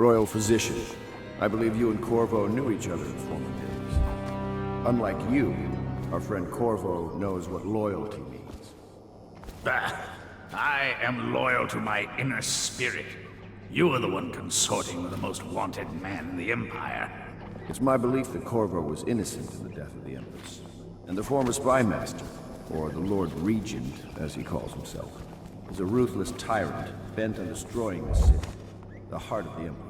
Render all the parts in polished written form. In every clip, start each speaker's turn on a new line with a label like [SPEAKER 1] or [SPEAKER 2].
[SPEAKER 1] royal physician. I believe you and Corvo knew each other in former days. Unlike you, our friend Corvo knows what loyalty means.
[SPEAKER 2] I am loyal to my inner spirit. You are the one consorting with the most wanted man in the Empire.
[SPEAKER 1] It's my belief that Corvo was innocent in the death of the Empress, and the former spy master, or the Lord Regent, as he calls himself, is a ruthless tyrant bent on destroying the city, the heart of the Empire.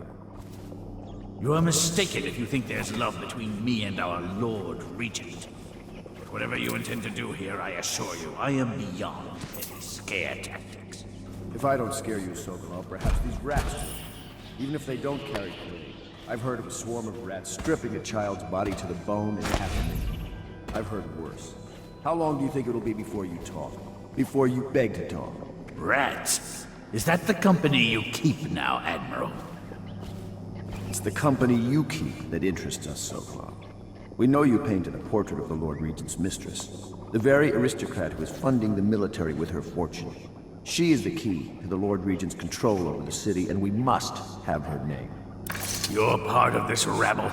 [SPEAKER 2] You are mistaken if you think there's love between me and our Lord Regent. But whatever you intend to do here, I assure you, I am beyond any scare tactics.
[SPEAKER 1] If I don't scare you, Sokolov, perhaps these rats do. Even if they don't carry plague, I've heard of a swarm of rats stripping a child's body to the bone and half-naked. I've heard worse. How long do you think it'll be before you talk? Before you beg to talk?
[SPEAKER 2] Rats? Is that the company you keep now, Admiral?
[SPEAKER 1] It's the company you keep that interests us, Sokolov. We know you painted a portrait of the Lord Regent's mistress, the very aristocrat who is funding the military with her fortune. She is the key to the Lord Regent's control over the city, and we must have her name.
[SPEAKER 2] You're part of this rabble,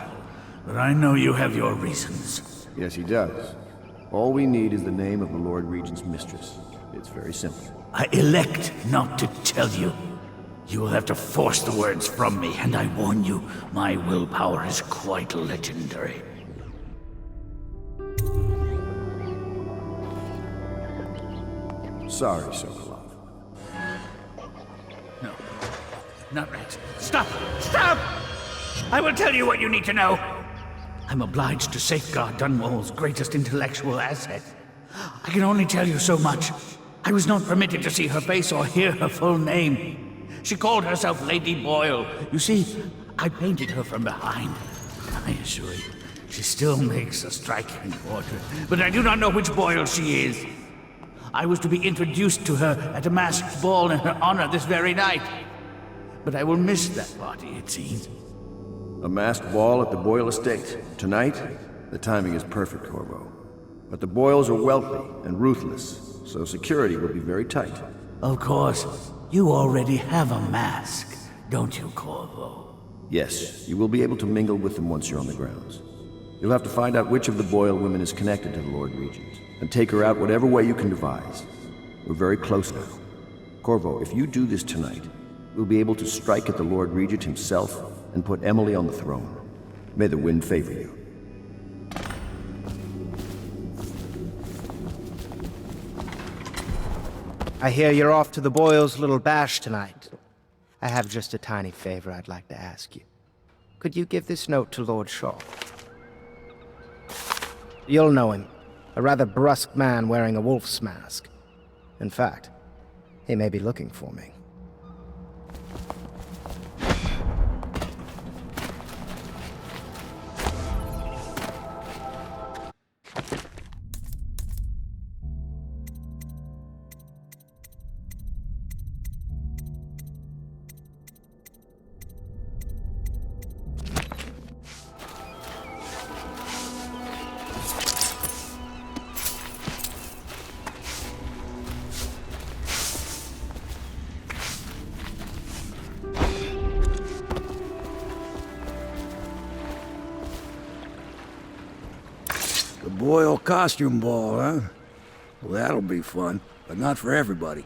[SPEAKER 2] but I know you have your reasons.
[SPEAKER 1] Yes, he does. All we need is the name of the Lord Regent's mistress. It's very simple.
[SPEAKER 2] I elect not to tell you. You will have to force the words from me, and I warn you, my willpower is quite legendary.
[SPEAKER 1] Sorry, Sokolov.
[SPEAKER 2] No, not rats. Stop! Stop! I will tell you what you need to know. I'm obliged to safeguard Dunwall's greatest intellectual asset. I can only tell you so much. I was not permitted to see her face or hear her full name. She called herself Lady Boyle. You see, I painted her from behind. I assure you, she still makes a striking portrait, but I do not know which Boyle she is. I was to be introduced to her at a masked ball in her honor this very night. But I will miss that party, it seems.
[SPEAKER 1] A masked ball at the Boyle estate. Tonight? The timing is perfect, Corvo. But the Boyles are wealthy and ruthless, so security will be very tight.
[SPEAKER 2] Of course. You already have a mask, don't you, Corvo?
[SPEAKER 1] Yes, you will be able to mingle with them once you're on the grounds. You'll have to find out which of the Boyle women is connected to the Lord Regent, and take her out whatever way you can devise. We're very close now. Corvo, if you do this tonight, we'll be able to strike at the Lord Regent himself and put Emily on the throne. May the wind favor you.
[SPEAKER 3] I hear you're off to the Boyles' little bash tonight. I have just a tiny favor I'd like to ask you. Could you give this note to Lord Shaw? You'll know him. A rather brusque man wearing a wolf's mask. In fact, he may be looking for me.
[SPEAKER 4] The Boyle costume ball, huh? Well, that'll be fun, but not for everybody.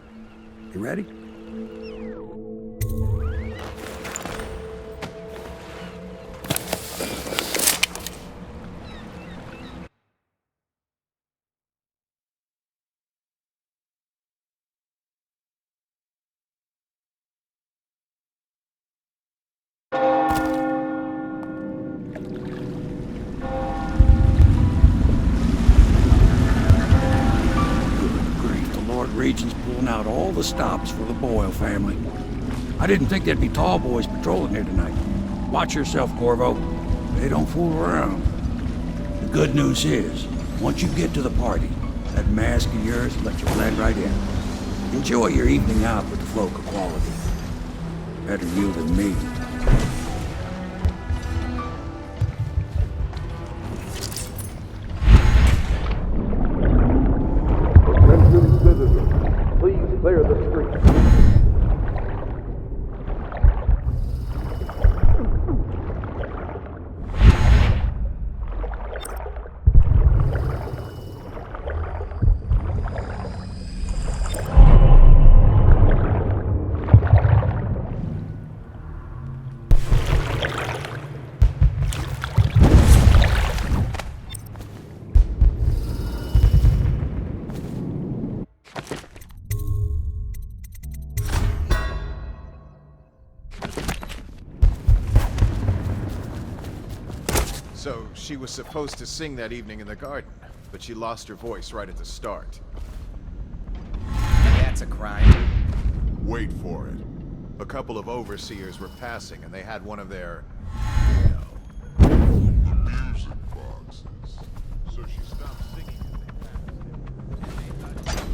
[SPEAKER 4] You ready? Regent's pulling out all the stops for the Boyle family. I didn't think there'd be tall boys patrolling here tonight. Watch yourself, Corvo. They don't fool around. The good news is, once you get to the party, that mask of yours will let you blend right in. Enjoy your evening out with the folk of quality. Better you than me.
[SPEAKER 1] Please clear the street.
[SPEAKER 5] So she was supposed to sing that evening in the garden, but she lost her voice right at the start.
[SPEAKER 6] That's a crime.
[SPEAKER 5] Wait for it. A couple of overseers were passing, and they had one of their, music boxes. So she stopped singing as they passed.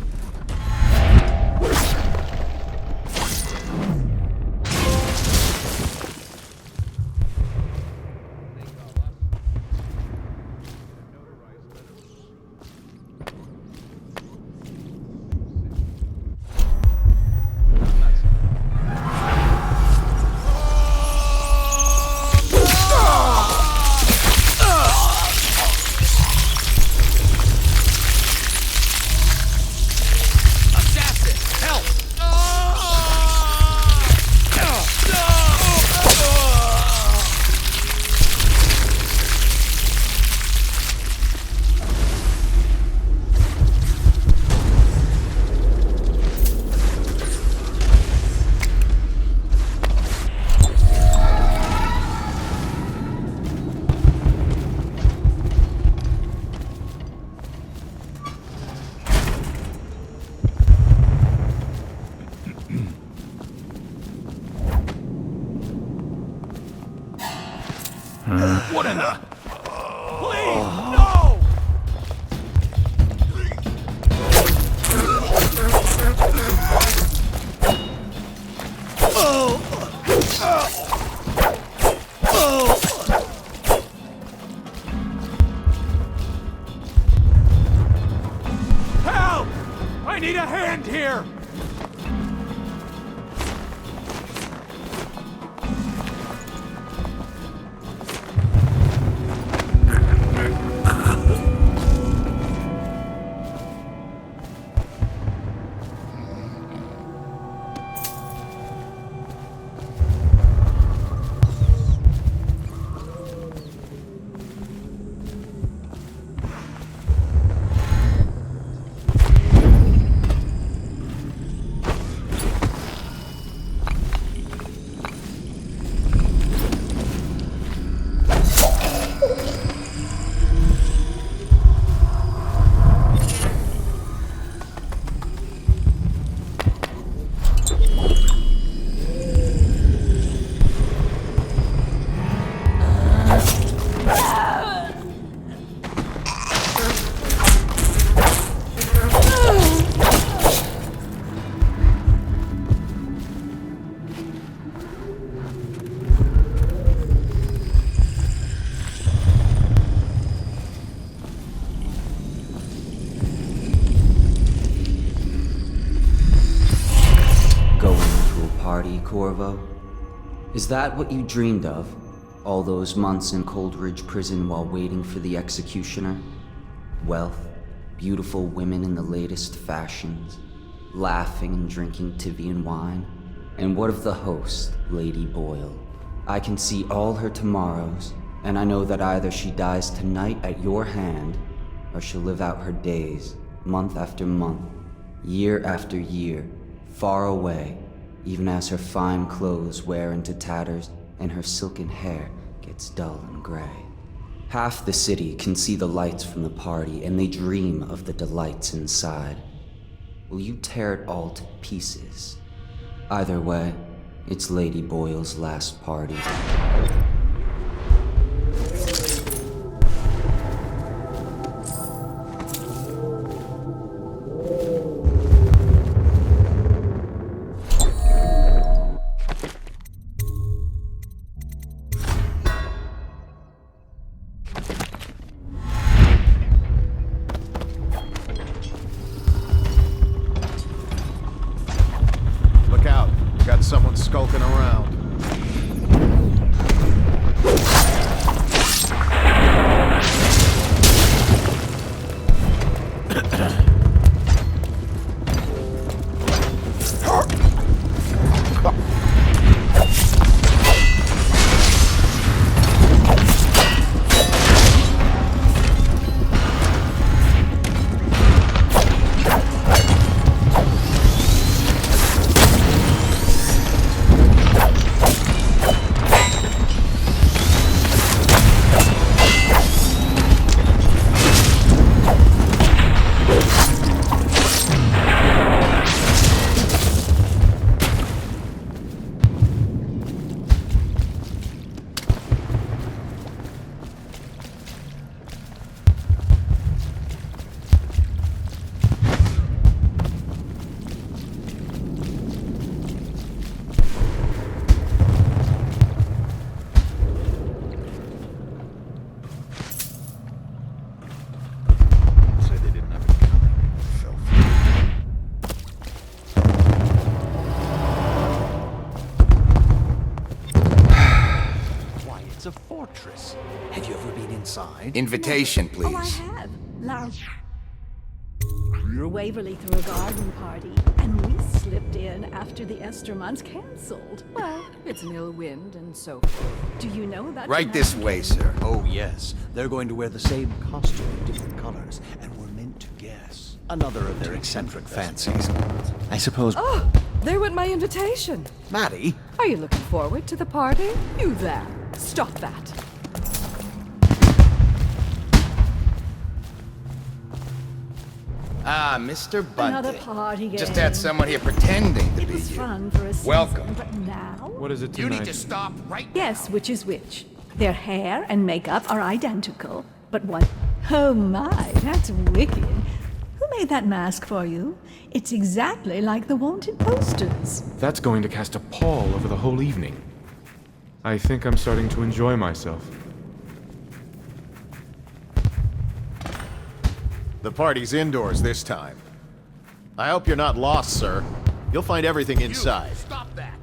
[SPEAKER 4] What in the...
[SPEAKER 2] Please, no! Help! I need a hand here!
[SPEAKER 7] Corvo? Is that what you dreamed of? All those months in Coldridge Prison while waiting for the executioner? Wealth, beautiful women in the latest fashions, laughing and drinking Tivian wine? And what of the host, Lady Boyle? I can see all her tomorrows, and I know that either she dies tonight at your hand, or she'll live out her days, month after month, year after year, far away, even as her fine clothes wear into tatters and her silken hair gets dull and gray. Half the city can see the lights from the party, and they dream of the delights inside. Will you tear it all to pieces? Either way, it's Lady Boyle's last party.
[SPEAKER 5] Someone skulking around.
[SPEAKER 6] a fortress. Have you ever been inside?
[SPEAKER 8] Invitation,
[SPEAKER 9] Oh, I
[SPEAKER 8] please.
[SPEAKER 9] have. Waverly threw a garden party, and we slipped in after the Esther months cancelled. Well, it's an ill wind and so forth. Do you know about
[SPEAKER 8] Right this way, sir.
[SPEAKER 6] Oh, yes. They're going to wear the same costume in different colors, and we're meant to guess. Another of their eccentric fancies. I suppose...
[SPEAKER 9] Oh, there went my invitation.
[SPEAKER 6] Maddie?
[SPEAKER 9] Are you looking forward to the party? You there. Stop that.
[SPEAKER 8] Ah, Mr. Bunting.
[SPEAKER 9] Another party game.
[SPEAKER 8] Just had someone here pretending to
[SPEAKER 9] It
[SPEAKER 8] be
[SPEAKER 9] was
[SPEAKER 8] you.
[SPEAKER 9] fun for a season,
[SPEAKER 8] Welcome.
[SPEAKER 9] but now...
[SPEAKER 10] What is it
[SPEAKER 8] You
[SPEAKER 10] tonight?
[SPEAKER 8] need to stop right
[SPEAKER 9] Yes,
[SPEAKER 8] now.
[SPEAKER 9] which is which. Their hair and makeup are identical, but one... Oh my, that's wicked. Who made that mask for you? It's exactly like the wanted posters.
[SPEAKER 10] That's going to cast a pall over the whole evening. I think I'm starting to enjoy myself.
[SPEAKER 5] The party's indoors this time. I hope you're not lost, sir. You'll find everything inside.
[SPEAKER 4] Stop that!